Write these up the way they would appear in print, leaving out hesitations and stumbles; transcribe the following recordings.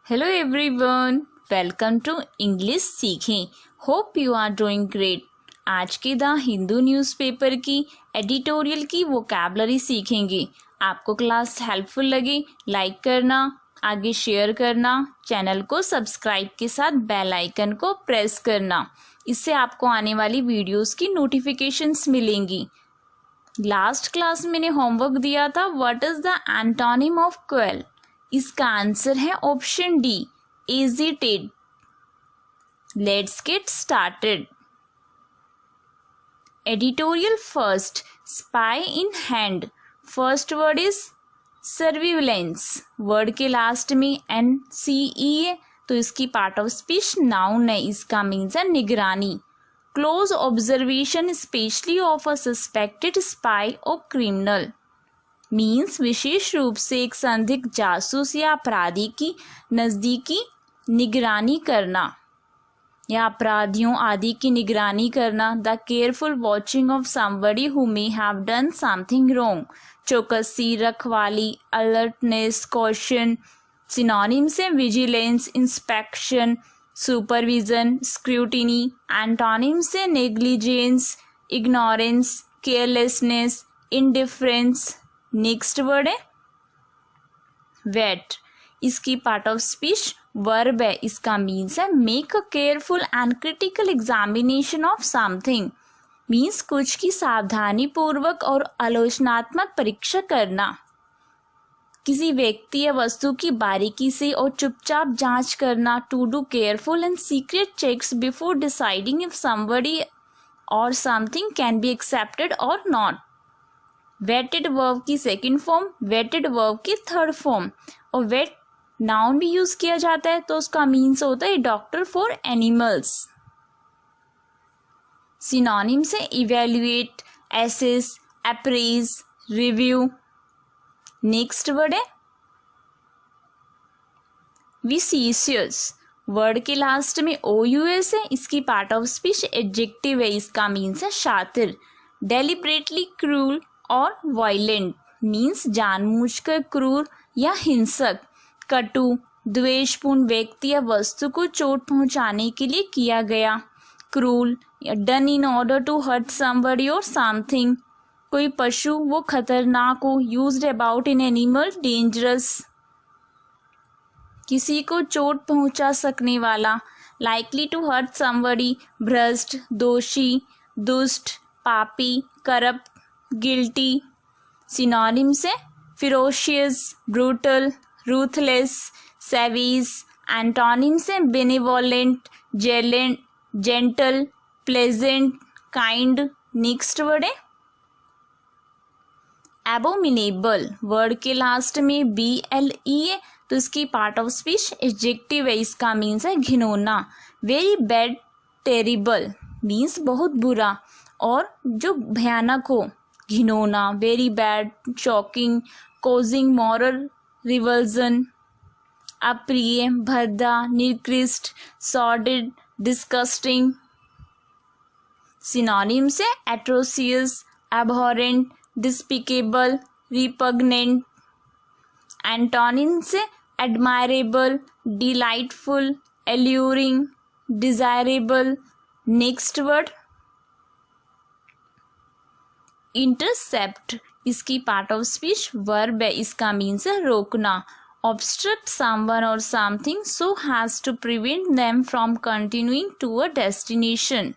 Hello everyone, welcome to English सीखें। Hope you are doing great. आज के the Hindu newspaper की एडिटोरियल की वोकैबलरी सीखेंगे। आपको क्लास हेल्पफुल लगे लाइक करना, आगे शेयर करना, चैनल को सब्सक्राइब के साथ बेल आइकन को प्रेस करना। इससे आपको आने वाली वीडियोस की नोटिफिकेशंस मिलेंगी। लास्ट क्लास में मैंने होमवर्क दिया था, what is the antonym of quail. इसका आंसर है option D, agitate. Let's get started. Editorial first, spy in hand. First word is surveillance. Word के लास्ट में NCE है तो इसकी पार्ट ऑफ स्पीच नाउन है। इसका मीन्स है निगरानी। Close observation specially of a suspected spy और क्रिमिनल मीन्स विशेष रूप से एक संदिग्ध जासूस या अपराधी की नज़दीकी निगरानी करना या अपराधियों आदि की निगरानी करना। The careful watching of somebody who may have done something wrong. चौकसी, रखवाली, अलर्टनेस, कॉशन। सिनोनिम से vigilance, inspection, supervision, scrutiny. Antonym से negligence, ignorance, carelessness, indifference. Next word है वेट। इसकी पार्ट ऑफ स्पीच वर्ब है। इसका मीन्स है make a careful and critical examination of something. Means कुछ की सावधानी पूर्वक और आलोचनात्मक परीक्षा करना। किसी व्यक्ति या वस्तु की बारीकी से और चुपचाप जांच करना। To do careful and secret checks before deciding if somebody or something can be accepted or not. Vetted verb की सेकंड फॉर्म, वेटेड वर्ब की थर्ड फॉर्म। और वेट नाउन भी यूज किया जाता है तो उसका मीन्स होता है डॉक्टर फॉर एनिमल्स। सिनोनिम से evaluate, assess, appraise, review. Next word है विसिशियस। वर्ड के लास्ट में OUS है। इसकी पार्ट ऑफ स्पीच एडजेक्टिव है। इसका मीन्स है शातिर। डेलिब्रेटली क्रूल और वायलेंट मीन्स जानबूझकर क्रूर या हिंसक। कटु, द्वेषपूर्ण व्यक्ति या वस्तु को चोट पहुंचाने के लिए किया गया। Cruel, done in order to hurt somebody or something. कोई पशु वो खतरनाक हो। Used about in animal, dangerous. किसी को चोट पहुंचा सकने वाला। लाइकली टू हर्ट समबडी, भ्रष्ट, दोषी, दुष्ट, पापी, करप्ट, गिल्टी। सिनोनिम से फिरोशियस, ब्रूटल, रूथलेस, सैवीज। एंटोनिम से benevolent, gentle, pleasant, kind. Next word है एबोमिनेबल। वर्ड के लास्ट में BLE है तो इसकी पार्ट ऑफ स्पीच एडजेक्टिव है। इसका मीन्स है घिनौना। वेरी बैड, टेरिबल मीन्स बहुत बुरा और जो भयानक हो। घिनौना, very bad, shocking, causing moral revulsion. अप्रिय, भद्दा, निकृष्ट, सॉर्डिड, डिस्कस्टिंग। सिनोनिम से atrocious, abhorrent, despicable, repugnant. Antonym से admirable, delightful, alluring, desirable. Next word intercept. इसकी पार्ट ऑफ स्पीच वर्ब है। इसका मीन्स है रोकना। Obstruct someone or something so has to prevent them from continuing to a destination.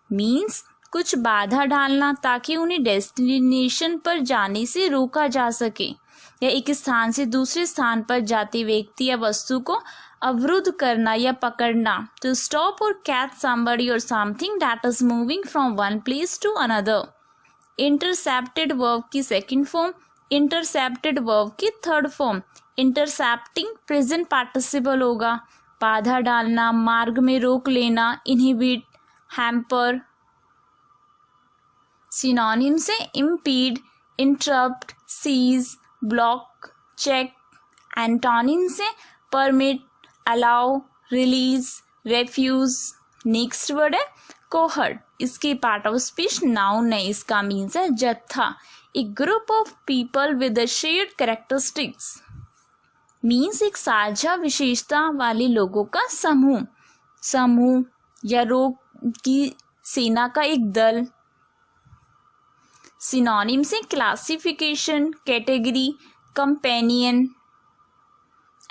Means कुछ बाधा डालना ताकि उन्हें डेस्टिनेशन पर जाने से रोका जा सके या एक स्थान से दूसरे स्थान पर जाते व्यक्ति या वस्तु को अवरुद्ध करना या पकड़ना। To stop or catch somebody or something that is moving from one place to another. Intercepted verb की सेकंड फॉर्म, इंटरसेप्टेड वर्ब की third form. Intercepting present participle होगा। बाधा डालना, मार्ग में रोक लेना, इनहिबिट, हैम्पर। सिनोनिम से impede, interrupt, cease, block, check. Antonym से permit, allow, release, refuse. Next word है कोहर्ट। इसकी पार्ट ऑफ स्पीच नाउन है। इसका मीन्स है जत्था, a group of people with shared characteristics. Means एक साझा विशेषता वाले लोगों का समूह या रोग की सेना का एक दल। सिनोनिम से क्लासिफिकेशन, कैटेगरी, कंपेनियन।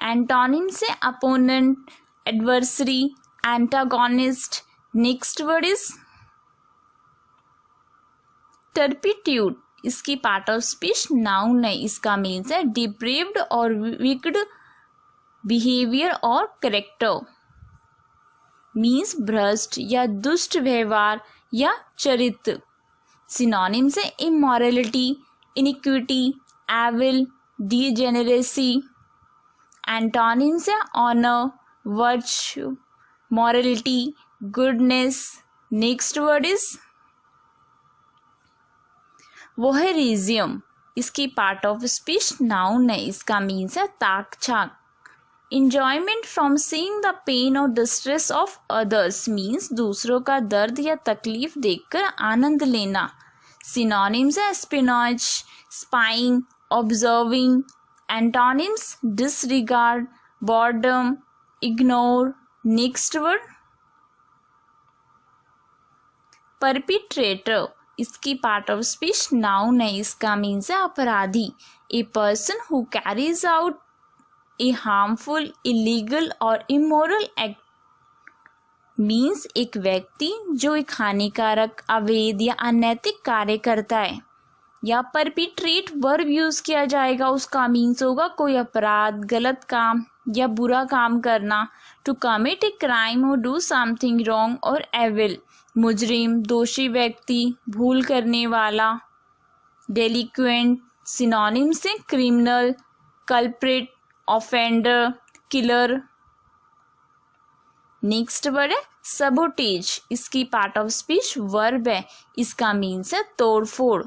एंटोनिम से opponent, adversary, antagonist. Next word is turpitude. इसकी पार्ट ऑफ स्पीच नाउन है। इसका मीन्स है depraved or wicked behaviour or character. Means भ्रष्ट या दुष्ट व्यवहार या चरित्र। सिनोनिम से immorality, iniquity, evil, degeneracy. Antonym से honour, virtue, morality, goodness. Next word is voyeurism. इसकी पार्ट ऑफ स्पीच नाउन है। इसका मीन्स है ताक झांक। Enjoyment from seeing the pain or distress of others. Means दूसरों का दर्द या तकलीफ देखकर आनंद लेना। सिनोनिम्स है espionage, spying, observing. Antonyms disregard, boredom, ignore. Next word perpetrator. इसकी पार्ट ऑफ स्पीच नाउन है। इसका मीन्स है अपराधी। A person who carries out a harmful, illegal or immoral act. Means एक व्यक्ति जो एक हानिकारक, अवैध या अनैतिक कार्य करता है। या परपिट्रेट वर्ब यूज किया जाएगा। उसका मीन्स होगा कोई अपराध, गलत काम या बुरा काम करना। टू कमिट ए क्राइम और डू समथिंग रॉन्ग और एविल। मुजरिम, दोषी व्यक्ति, भूल करने वाला। डेलिक्वेंट। सिनोनिम से criminal, culprit, offender, killer. Next word है सबोटेज। इसकी पार्ट ऑफ स्पीच वर्ब है। इसका मीन्स है तोड़फोड़।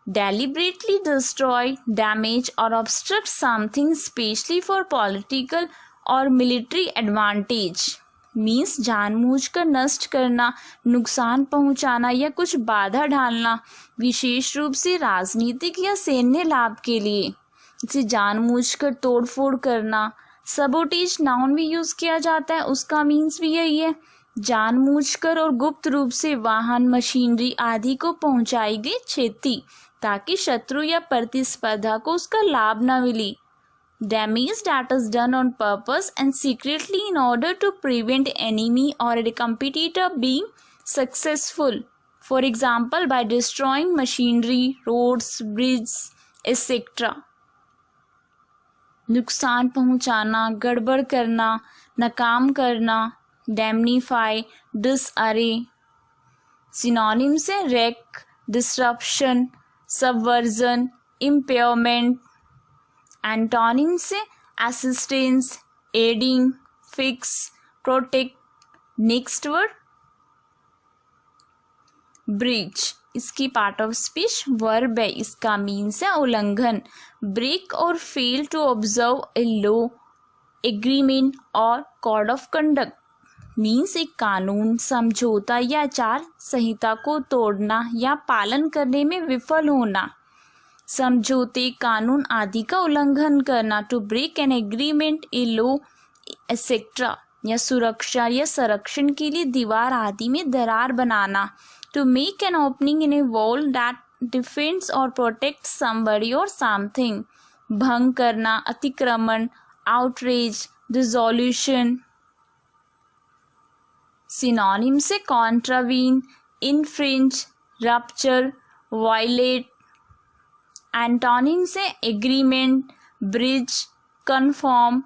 डेलिबरेटली डिस्ट्रॉय, डैमेज और obstruct something specially for political और मिलिट्री एडवांटेज। मीन्स जानबूझकर नष्ट करना, नुकसान पहुंचाना या कुछ बाधा डालना, विशेष रूप से राजनीतिक या सैन्य लाभ के लिए। इसे जानबूझकर तोड़फोड़ करना। सबोटेज नाउन भी यूज किया जाता है। उसका मीन्स भी यही है जानबूझकर और गुप्त रूप से वाहन, मशीनरी आदि को पहुंचाई गई क्षति ताकि शत्रु या प्रतिस्पर्धा को उसका लाभ न मिले। Damage that is done on purpose and secretly in order to prevent enemy or a competitor being successful. For example, by destroying machinery, roads, bridges, etc. नुकसान पहुंचाना, गड़बड़ करना, नाकाम करना। Damnify, disarray. सिनोनिम से wreck, disruption, subversion, impairment। Antonym से assistance, aiding, fix, protect. Next word breach. इसकी part of speech verb है। इसका मीन्स है उल्लंघन। Break or fail to observe a law, agreement or code of conduct. Means एक कानून, समझौता या आचार संहिता को तोड़ना या पालन करने में विफल होना। समझौते, कानून आदि का उल्लंघन करना। To break an agreement, a law etcetera. या सुरक्षा या संरक्षण के लिए दीवार आदि में दरार बनाना। To make an opening in a wall that defends or protect somebody or something. भंग करना, अतिक्रमण, आउटरेज, डिसोल्यूशन। सिनोनिम से contravene, infringe, rupture, violate. Antonym से agreement, bridge, confirm,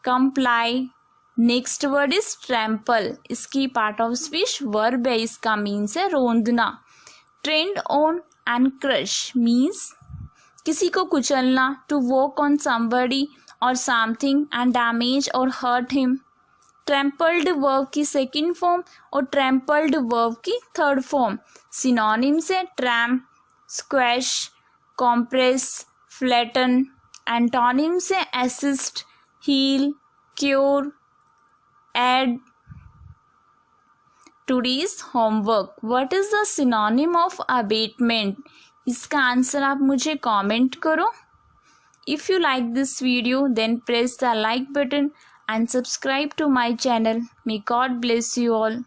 comply. Next word is trample. इसकी पार्ट ऑफ स्पीच वर्ब है। इसका means है रोंदना। Tread on and crush means किसी को कुचलना। To walk on somebody or something and damage or hurt him. Trampled verb की second form और ट्रैम्पल्ड वर्ब की थर्ड फॉर्म। सिनोनिम से tramp, squash, compress, flatten. Antonym से assist, heal, cure, aid. Today's homework. What is the synonym of abatement? इसका answer आप मुझे comment करो। If you like this video, then press the like button and subscribe to my channel. May God bless you all.